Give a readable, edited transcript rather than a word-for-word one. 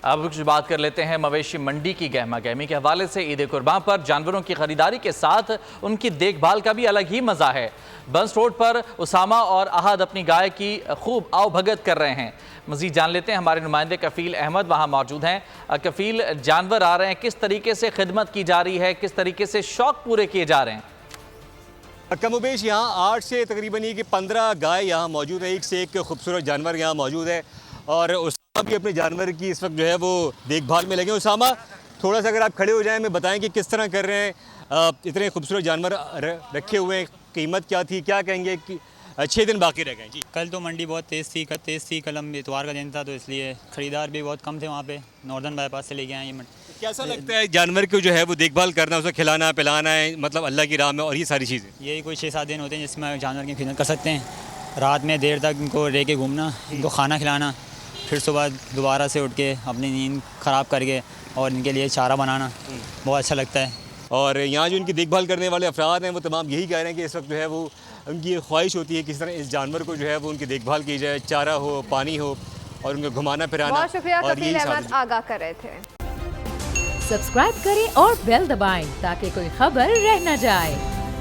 अब कुछ बात कर लेते हैं मवेशी मंडी की गहमा गहमी के हवाले से। ईद कुर्बान पर जानवरों की खरीदारी के साथ उनकी देखभाल का भी अलग ही मजा है। बंस रोड पर उसामा और अहद अपनी गाय की खूब आवभगत कर रहे हैं। मजीद जान लेते हैं, हमारे नुमाइंदे कफील अहमद वहाँ मौजूद हैं। कफील, जानवर आ रहे हैं, किस तरीके से खिदमत की जा रही है, किस तरीके से शौक पूरे किए जा रहे हैं? कमोबेश यहाँ 8 से तकरीबन ये कि 15 गाय यहाँ मौजूद है। एक से एक खूबसूरत जानवर यहाँ मौजूद है और उसामा भी अपने जानवर की इस वक्त जो है वो देखभाल में लगे। उसामा, थोड़ा सा अगर आप खड़े हो जाएं, मैं बताएं कि किस तरह कर रहे हैं। इतने खूबसूरत जानवर रखे हुए हैं, कीमत क्या थी, क्या कहेंगे कि 6 दिन बाकी रह गए? जी, कल तो मंडी बहुत तेज़ थी, कल हम इतवार का दिन था तो इसलिए ख़रीदार भी बहुत कम थे वहाँ पे। नॉर्दर्न बाईपास से लेके आए ये मंडी। कैसा लगता है जानवर को जो है वो देखभाल करना, उसे खिलाना पिलाना है, मतलब अल्लाह की राह में, और ये सारी चीज़ें? यही कोई 6-7 दिन होते हैं जिसमें जानवर की खिदमत कर सकते हैं। रात में देर तक इनको रह के घूमना, इनको खाना खिलाना, फिर सुबह दोबारा से उठ के अपनी नींद ख़राब करके और इनके लिए चारा बनाना बहुत अच्छा लगता है। और यहाँ जो इनकी देखभाल करने वाले अफराद हैं वो तमाम यही कह रहे हैं कि इस वक्त जो है वो उनकी ये ख्वाहिश होती है किस तरह इस जानवर को जो है वो उनकी देखभाल की जाए, चारा हो, पानी हो और उनको घुमाना फिराना। बहुत शुक्रिया और कफील अहमद, आगाह कर रहे थे। सब्सक्राइब करें और बेल दबाएं ताकि कोई खबर रह न जाए।